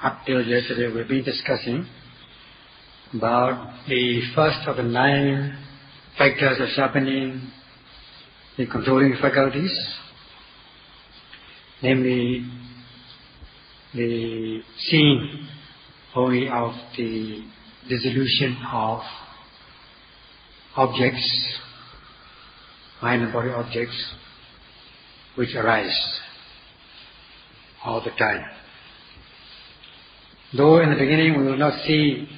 Up till yesterday we've been discussing about the first of the 9 factors of sharpening the controlling faculties, namely the seeing only of the dissolution of objects, mind and body objects, which arise all the time. Though in the beginning we will not see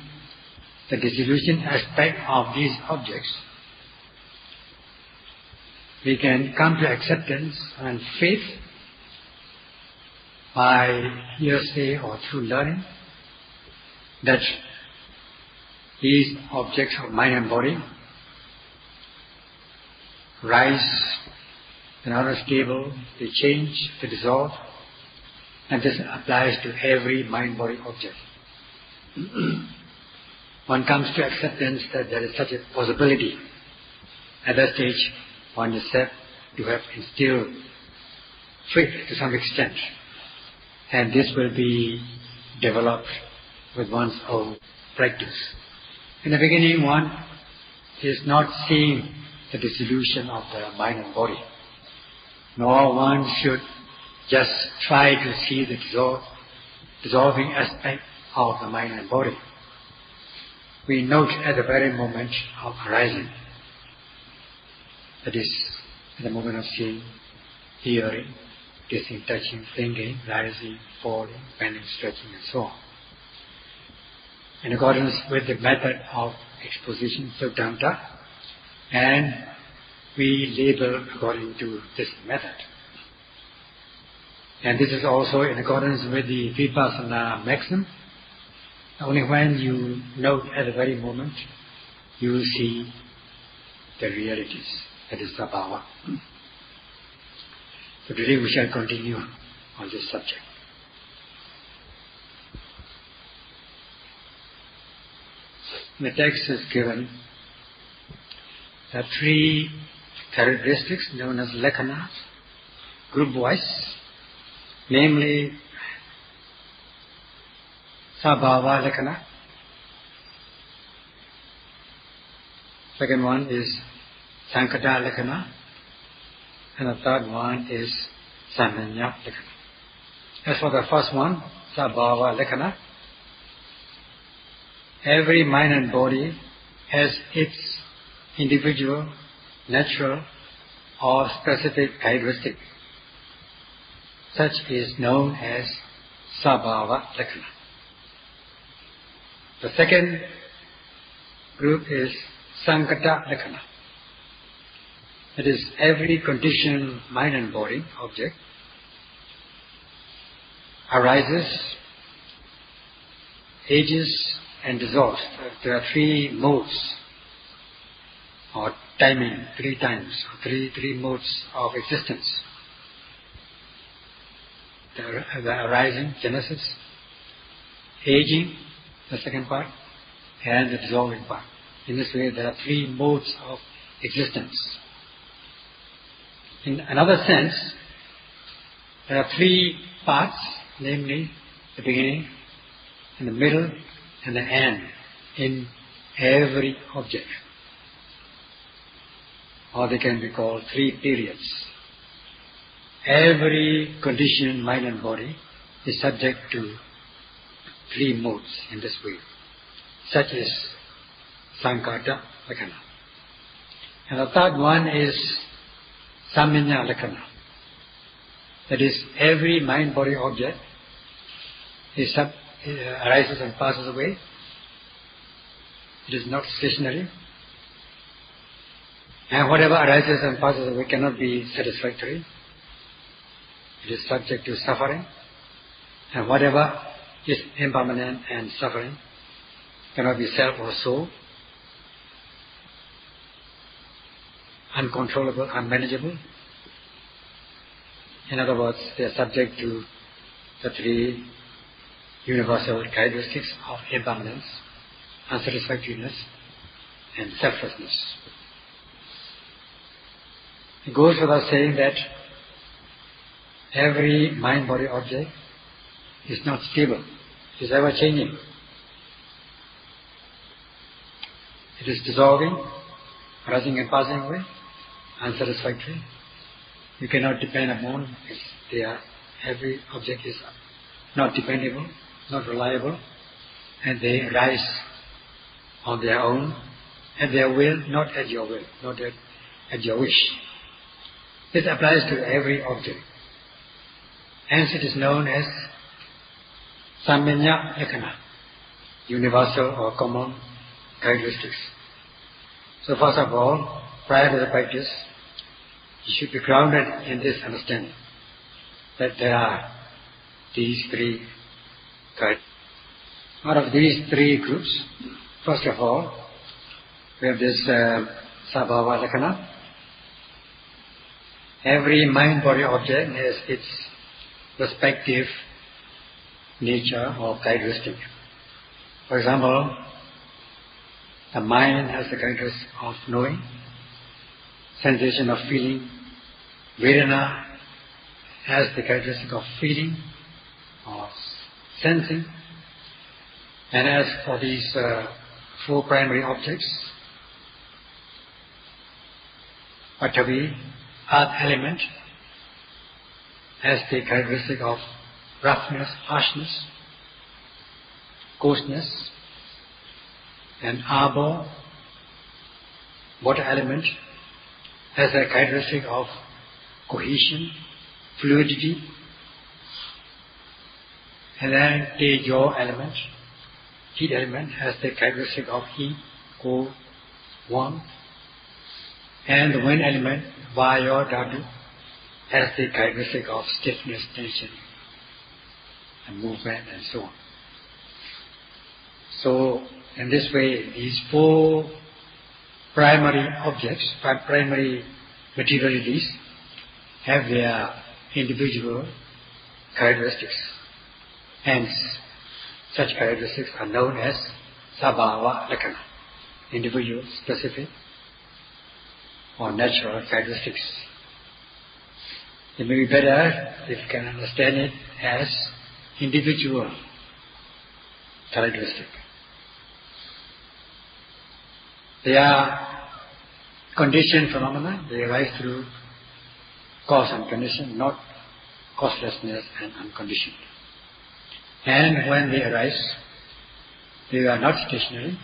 the dissolution aspect of these objects, we can come to acceptance and faith by hearsay or through learning that these objects of mind and body rise, they are not stable, they change, they dissolve, and this applies to every mind-body object. One comes to acceptance that there is such a possibility. At that stage, one is said to have instilled faith to some extent, and this will be developed with one's own practice. In the beginning, one is not seeing the dissolution of the mind and body, nor one should just try to see the dissolving aspect of the mind and body. We note at the very moment of arising, that is, at the moment of seeing, hearing, tasting, touching, thinking, rising, falling, bending, stretching, and so on. In accordance with the method of exposition Siddhanta, and we label according to this method. And this is also in accordance with the Vipassana maxim. Only when you note at the very moment, you will see the realities, that is Sabhava. So today we shall continue on this subject. The text is given the 3 characteristics known as lakkhana, group-wise, namely Sabhava lakkhana. Second one is Sankata lakkhana, and the third one is Samanya lakkhana. As for the first one, Sabhava lakkhana, every mind and body has its individual, natural or specific characteristic. Such is known as Sabhava lakkhana. The second group is Sankata lakkhana. That is, every conditioned mind and body object arises, ages, and dissolves. There are 3 modes or timing, 3 times, 3 modes of existence. The arising, genesis, aging, the second part, and the dissolving part. In this way, there are 3 modes of existence. In another sense, there are 3 parts, namely the beginning, and the middle, and the end in every object. Or they can be called 3 periods. Every conditioned mind and body is subject to 3 modes in this way. Such is Sankata lakkhana. And the third one is Samanya lakkhana. That is, every mind-body object arises and passes away. It is not stationary. And whatever arises and passes away cannot be satisfactory. It is subject to suffering. And whatever is impermanent and suffering cannot be self or soul. Uncontrollable, unmanageable. In other words, they are subject to the 3 universal characteristics of impermanence, unsatisfactoriness, and selflessness. It goes without saying that every mind-body object is not stable. It is ever changing. It is dissolving, rising and passing away, unsatisfactory. You cannot depend upon it. Every object is not dependable, not reliable, and they rise on their own, at their will, not at your will, not at your wish. This applies to every object. Hence it is known as Samanya Ekana, universal or common characteristics. So first of all, prior to the practice, you should be grounded in this understanding that there are these three characteristics. Out of these three groups, first of all, we have this Sabhava Lakkhana. Every mind-body object has its respective nature or characteristic. For example, the mind has the characteristic of knowing, sensation of feeling. Vedana has the characteristic of feeling or sensing. And as for these four primary objects, Patavi, earth element, has the characteristic of roughness, harshness, coarseness, and Abo, water element, has a characteristic of cohesion, fluidity, and then Tejo element, heat element, has the characteristic of heat, cold, warm, and the wind element, Vayo Dhatu, has the characteristic of stiffness, tension, and movement, and so on. So, in this way, these four primary objects, primary materialities, have their individual characteristics. Hence, such characteristics are known as Sabhava Lakkhana, individual, specific, or natural characteristics. It may be better if you can understand it as individual characteristic. They are conditioned phenomena. They arise through cause and condition, not causelessness and unconditioned. And when they arise, they are not stationary.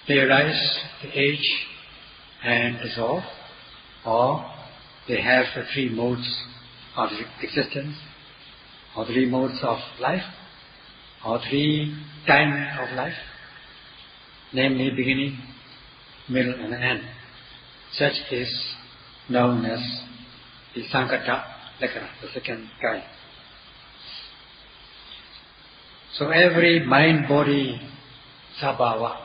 They arise, they age and dissolve, or they have the three modes of existence, or three modes of life, or three times of life, namely beginning, middle and end. Such is known as the Sankata Lakkhana, the second kind. So every mind-body sabhava,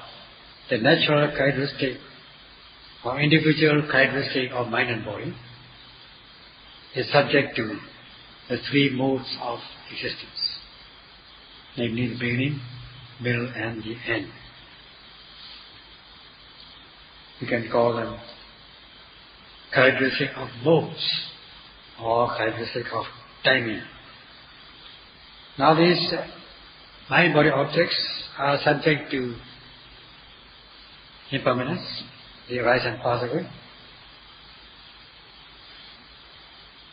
the natural characteristic or individual characteristic of mind and body, is subject to the three modes of existence, namely the beginning, middle and the end. You can call them characteristic of modes or characteristic of timing. Now these mind-body objects are subject to impermanence. They arise and pass away.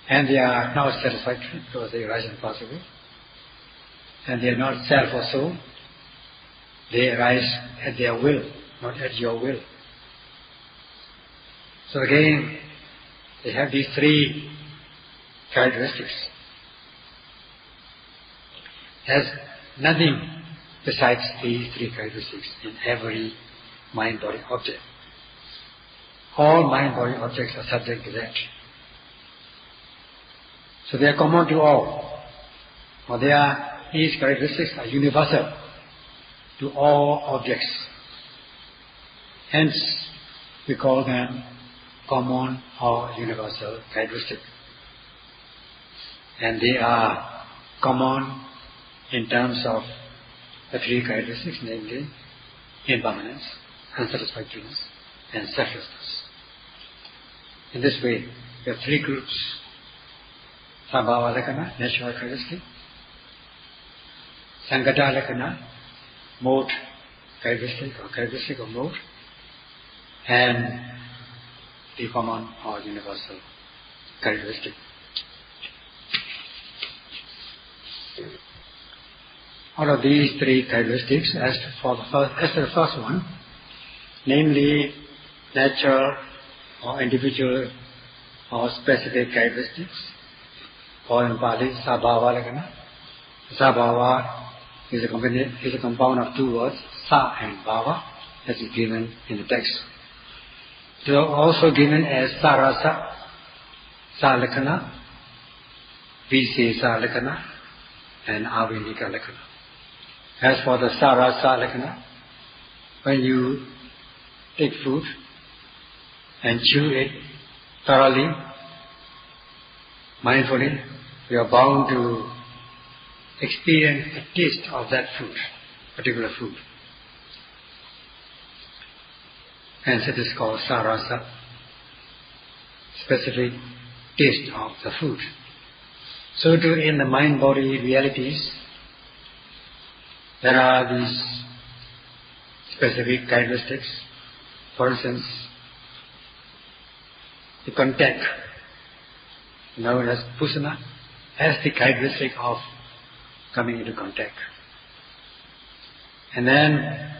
And they are not satisfactory because they arise and pass away. And they are not self or soul. They arise at their will, not at your will. So again, they have these three characteristics. There's nothing besides these three characteristics in every mind-body object. All mind-body objects are subject to that. So they are common to all. Or these characteristics are universal to all objects. Hence, we call them common or universal characteristic. And they are common in terms of the three characteristics, namely impermanence, unsatisfactoriness, and selflessness. In this way, we have three groups: Sabhava Lakkhana, natural characteristic; Sangata Lakkhana, mode, characteristic of mode, and the common or universal characteristic. Out of these three characteristics, as to the first one, namely natural or individual or specific characteristics, or in Pali, Sabhava Lakkhana. Sabhava is a compound of two words, Sa and Bhava, as is given in the text. They are also given as Sarasa, Sa Lakkhana, Visesa Lakkhana, and Avinika Lakkhana. As for the Sarasa Lakkhana, when you take food and chew it thoroughly, mindfully, you are bound to experience the taste of that food, particular food. Hence it is called Sarasa, specific taste of the food. So too in the mind-body realities, there are these specific characteristics. For instance, the contact, known as Pusana, has the characteristic of coming into contact. And then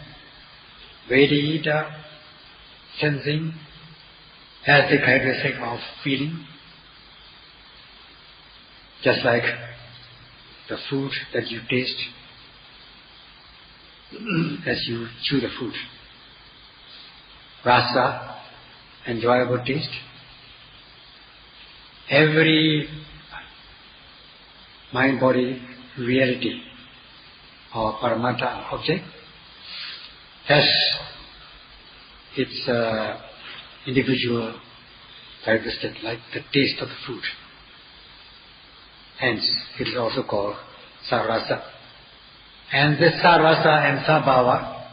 Vedita, sensing, has the characteristic of feeling, just like the food that you taste as you chew the food. Rasa, enjoyable taste. Every mind-body reality or paramata object has its individual characteristic, like the taste of the food. Hence, it is also called Sarasa. And this Sarasa and Sabhava,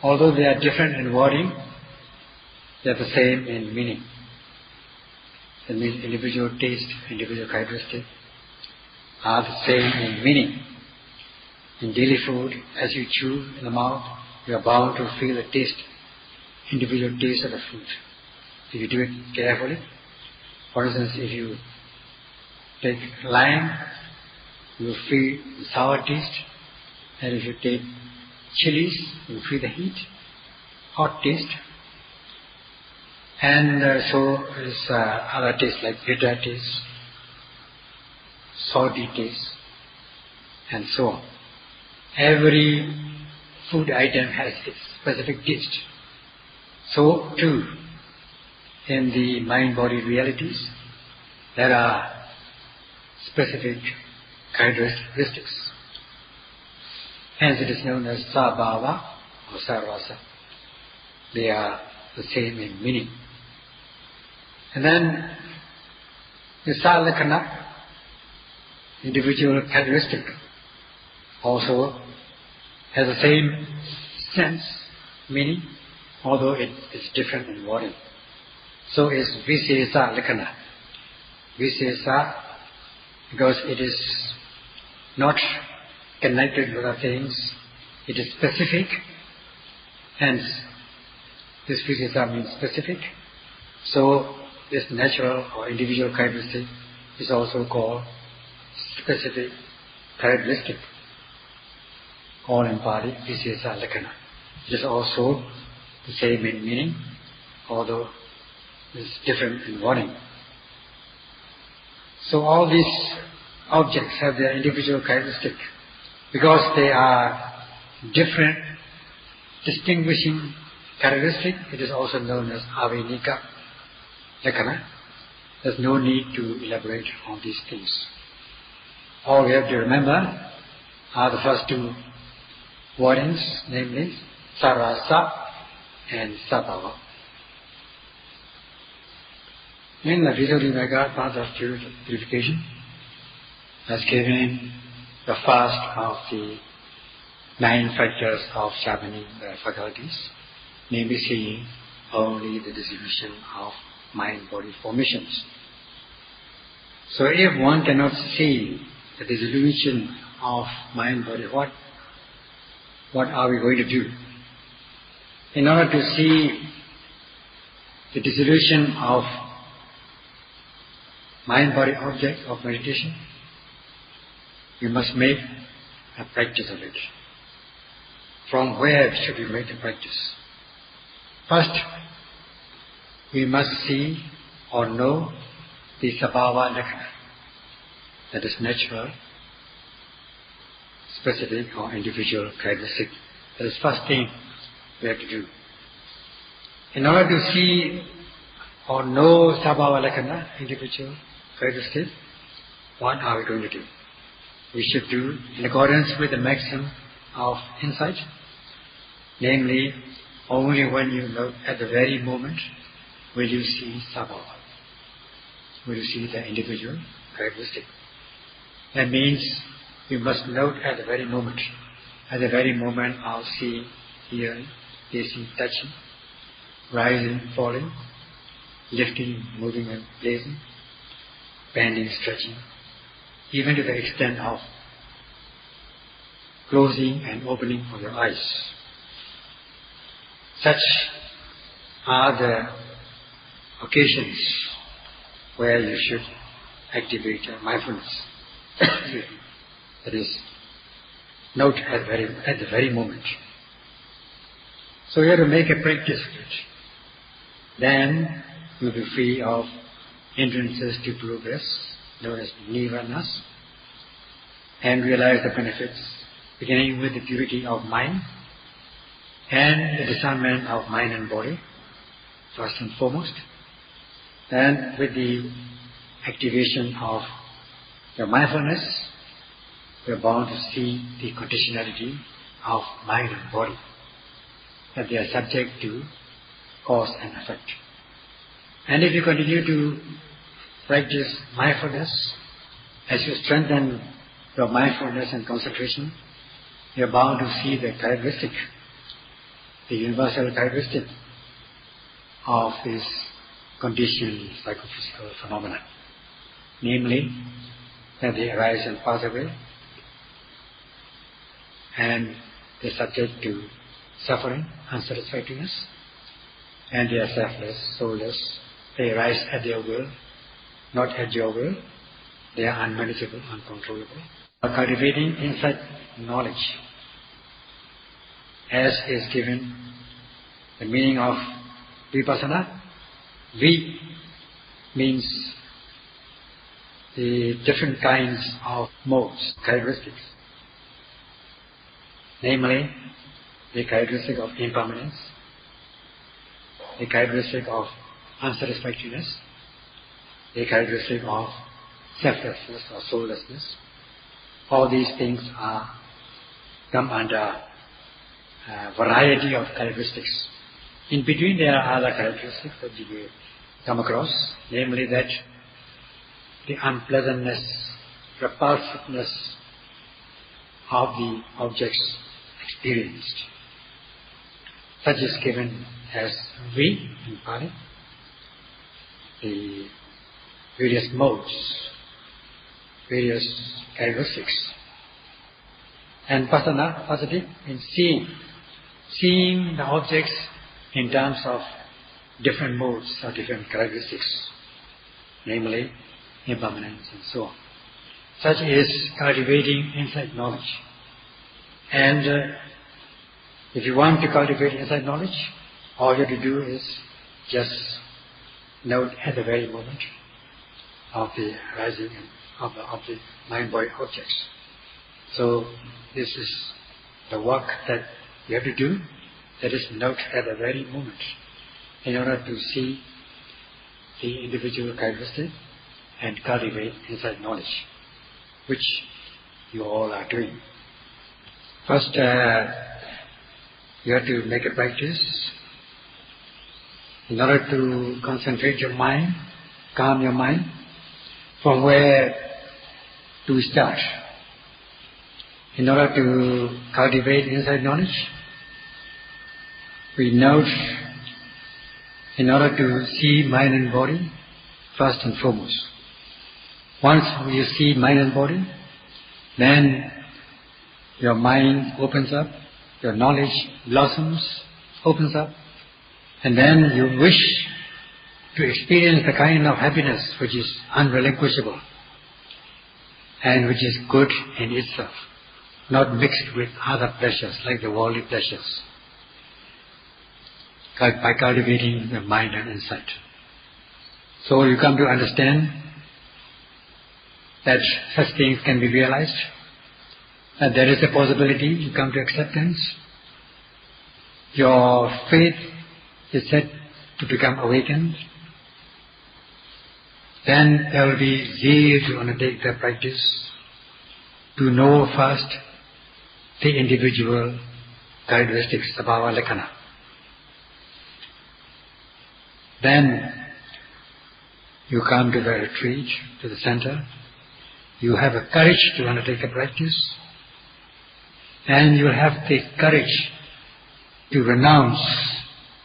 although they are different in wording, they are the same in meaning. That means individual taste, individual characteristic are the same in meaning. In daily food, as you chew in the mouth, you are bound to feel the taste, individual taste of the food. If you do it carefully, for instance, if you take lime, you will feel the sour taste, and if you take chilies, you will feel the heat, hot taste. And so is other tastes like bitter taste, salty taste, and so on. Every food item has its specific taste. So too, in the mind-body realities, there are specific characteristics. Hence it is known as Sabhava or Sarasa. They are the same in meaning. And then the Salakkhana, individual characteristic, also has the same sense, meaning, although it is different in wording. So is Visesa Lakkhana. Visesa, because it is not connected with other things, it is specific, hence this Visesa means specific. So this natural or individual characteristic is also called specific characteristic, called in Pali Visesa Lakkhana. It is also the same in meaning, although it is different in wording. So all these objects have their individual characteristic. Because they are different, distinguishing characteristic, it is also known as Avinika Lakkhana. There's no need to elaborate on these things. All we have to remember are the first two wordings, namely Sarasa and Sabhava. In the Visuddhimagga, path of purification, has given the first of the 9 factors of sharpening the faculties, namely seeing only the dissolution of mind-body formations. So if one cannot see the dissolution of mind, body, what are we going to do? In order to see the dissolution of mind, body, object of meditation, we must make a practice of it. From where should we make the practice? First, we must see or know the sabhava lakkhana, that is natural, specific or individual characteristic. That is first thing we have to do. In order to see or know sabhava lakkhana, individual characteristic, what are we going to do? We should do in accordance with the maxim of insight, namely, only when you know at the very moment will you see sabhava, will you see the individual characteristic. That means you must note at the very moment of seeing, hearing, tasting, touching, rising, falling, lifting, moving and placing, bending, stretching, even to the extent of closing and opening of your eyes. Such are the occasions where you should activate your mindfulness. That is, note at the very moment. So you have to make a practice of it. Then you will be free of hindrances to progress, known as nirvanas, and realize the benefits, beginning with the purity of mind and the discernment of mind and body, first and foremost, and with the activation of your mindfulness, you are bound to see the conditionality of mind and body, that they are subject to cause and effect. And if you continue to practice mindfulness, as you strengthen your mindfulness and concentration, you are bound to see the characteristic, the universal characteristic of this conditioned psychophysical phenomena, namely that they arise and pass away, and they are subject to suffering, unsatisfactoriness, and they are selfless, soulless. They arise at their will, not at your will. They are unmanageable, uncontrollable. Cultivating insight knowledge, as is given the meaning of Vipassana. Vi means the different kinds of modes, characteristics, namely the characteristic of impermanence, the characteristic of unsatisfactoriness, the characteristic of selflessness or soullessness. All these things come under a variety of characteristics. In between there are other characteristics that you will come across, namely that the unpleasantness, repulsiveness of the objects experienced. Such is given as Vi in Pali, the various modes, various characteristics. And Pasana, positive, in seeing the objects in terms of different modes or different characteristics, namely impermanence and so on. Such is cultivating insight knowledge. And if you want to cultivate insight knowledge, all you have to do is just note at the very moment of the arising of the mind-body objects. So this is the work that you have to do, that is note at the very moment, in order to see the individual characteristic and cultivate insight knowledge, which you all are doing. First, you have to make a practice in order to concentrate your mind, calm your mind. From where to start? In order to cultivate insight knowledge, we note, in order to see mind and body, first and foremost. Once you see mind and body, then your mind opens up, your knowledge blossoms, opens up, and then you wish to experience the kind of happiness which is unrelinquishable and which is good in itself, not mixed with other pleasures like the worldly pleasures, by cultivating the mind and insight. So you come to understand that such things can be realized, that there is a possibility, you come to acceptance. Your faith is set to become awakened. Then there will be zeal to undertake the practice, to know first the individual characteristics of our lakkhana. Then you come to the retreat, to the center. You have a courage to undertake a practice, and you will have the courage to renounce,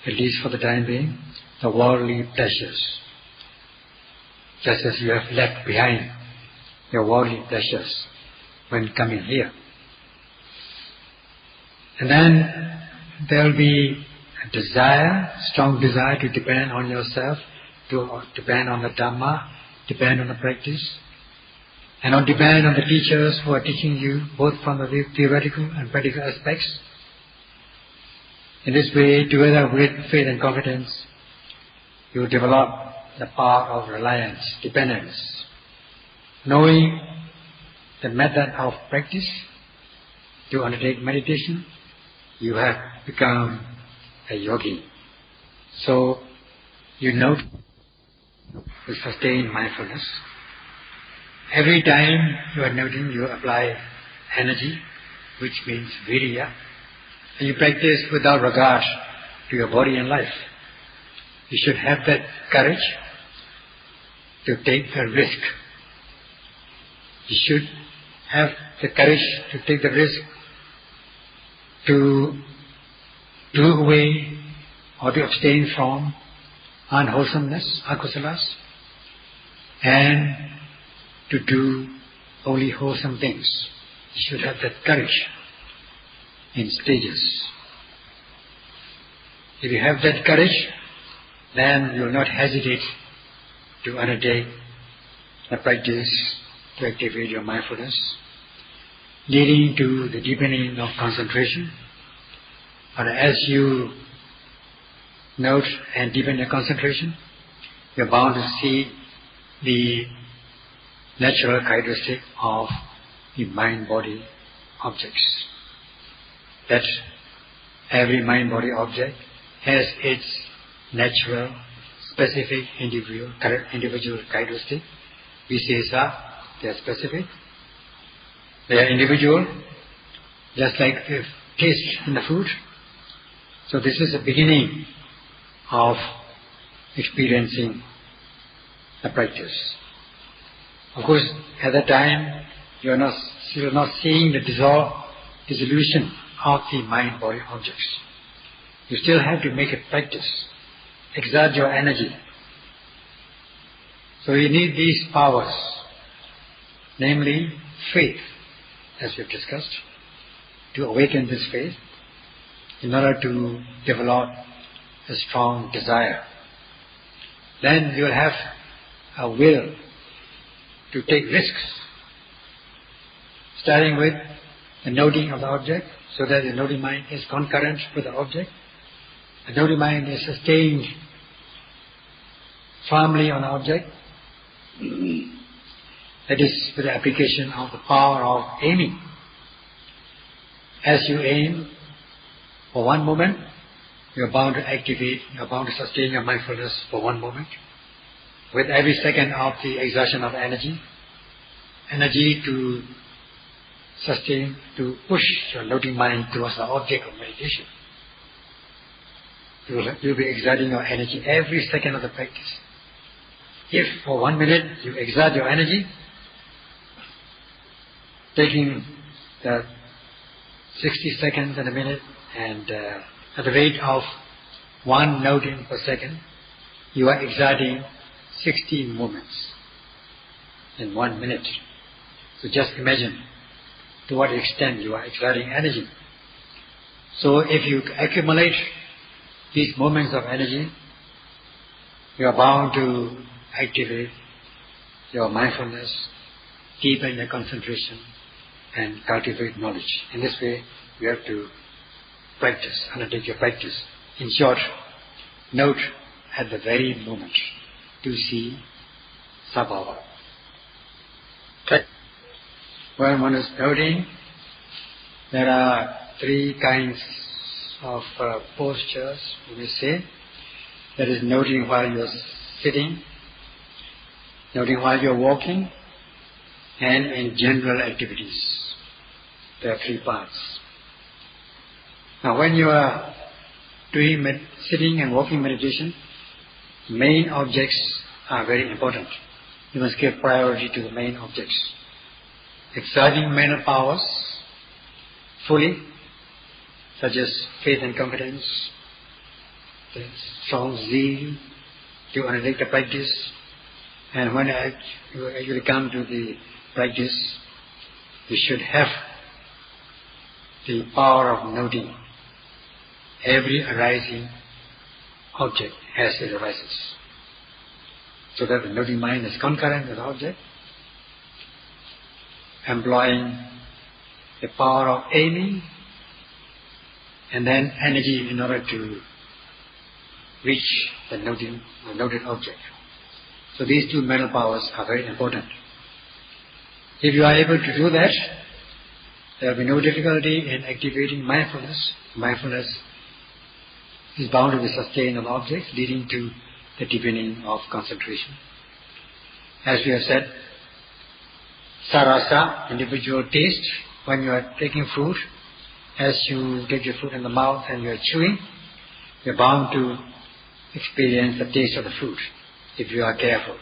at least for the time being, the worldly pleasures. Just as you have left behind your worldly pleasures when coming here. And then there will be a desire, strong desire to depend on yourself, to depend on the Dhamma, depend on the practice, and not depend on the teachers who are teaching you both from the theoretical and practical aspects. In this way, together with faith and confidence, you develop the power of reliance, dependence. Knowing the method of practice to undertake meditation, you have become a yogi. So, you note to sustain mindfulness. Every time you are noting, you apply energy, which means virya, and you practice without regard to your body and life. You should have that courage to take a risk. You should have the courage to take the risk to do away or to abstain from unwholesomeness, akusalas, and to do only wholesome things. You should have that courage in stages. If you have that courage, then you will not hesitate to undertake the practice to activate your mindfulness, leading to the deepening of concentration. And as you note and deepen your concentration, you are bound to see the natural characteristic of the mind-body objects. That every mind-body object has its natural, specific, individual characteristic. Visesa, they are specific. They are individual, just like the taste in the food. So this is the beginning of experiencing the practice. Of course, at that time, you are still not seeing the dissolution of the mind-body objects. You still have to make a practice, exert your energy. So you need these powers, namely faith, as we have discussed, to awaken this faith in order to develop a strong desire. Then you will have a will to take risks, starting with the noting of the object, so that the noting mind is concurrent with the object. The noting mind is sustained firmly on the object. That is with the application of the power of aiming. As you aim for one moment, you are bound to activate, you are bound to sustain your mindfulness for one moment. With every second of the exertion of energy to sustain, to push your noting mind towards the object of meditation. You will be exerting your energy every second of the practice. If for 1 minute you exert your energy, taking the 60 seconds in a minute and at the rate of 1 noting per second, you are exerting 60 movements in 1 minute. So just imagine to what extent you are exerting energy. So if you accumulate these moments of energy, you are bound to activate your mindfulness, deepen your concentration, and cultivate knowledge. In this way, you have to practice, undertake your practice. In short, note at the very moment to see sabhava. Okay. When one is noting, there are three kinds of postures, we say. That is noting while you are sitting, noting while you are walking, and in general activities. There are three parts. Now when you are doing sitting and walking meditation, main objects are very important. You must give priority to the main objects. Exerting mental powers fully, such as faith and confidence, the strong zeal to undertake the practice. And when you actually come to the practice, you should have the power of noting every arising object as it arises, so that the noting mind is concurrent with the object, employing the power of aiming and then energy in order to reach the noted object. So these two mental powers are very important. If you are able to do that, there will be no difficulty in activating mindfulness. Mindfulness is bound to be sustained on objects, leading to the deepening of concentration. As we have said, sarasa, individual taste, when you are taking food, as you take your food in the mouth and you are chewing, you are bound to experience the taste of the food, if you are careful.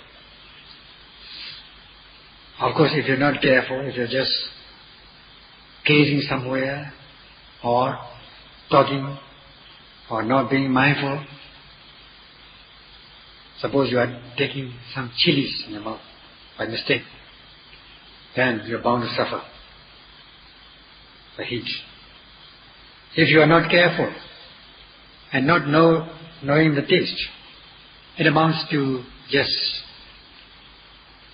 Of course, if you are not careful, if you are just gazing somewhere, or talking, or not being mindful, suppose you are taking some chilies in your mouth by mistake, then you are bound to suffer the heat. If you are not careful and not knowing the taste, it amounts to just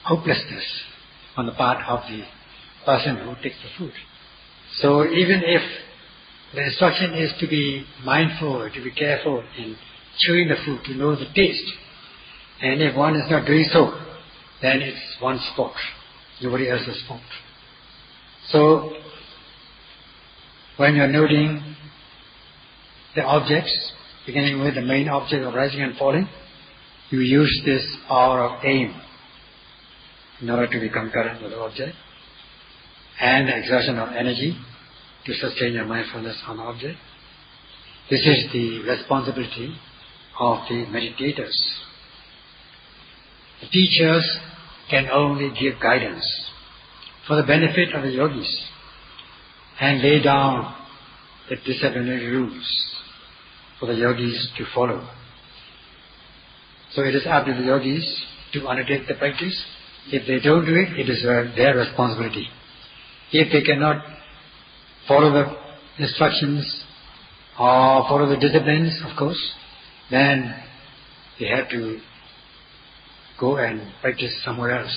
hopelessness on the part of the person who takes the food. So even if the instruction is to be mindful, to be careful in chewing the food, to know the taste, and if one is not doing so, then it's one's fault, nobody else's fault. So when you are noting the objects, beginning with the main object of rising and falling, you use this power of aim in order to be concurrent with the object, and the exertion of energy to sustain your mindfulness on the object. This is the responsibility of the meditators. The teachers can only give guidance for the benefit of the yogis and lay down the disciplinary rules for the yogis to follow. So it is up to the yogis to undertake the practice. If they don't do it, it is their responsibility. If they cannot follow the instructions or follow the disciplines, of course, then they have to go and practice somewhere else.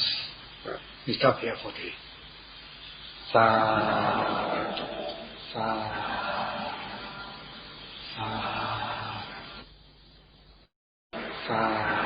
We stop here for today. Sadhu, sadhu, sadhu.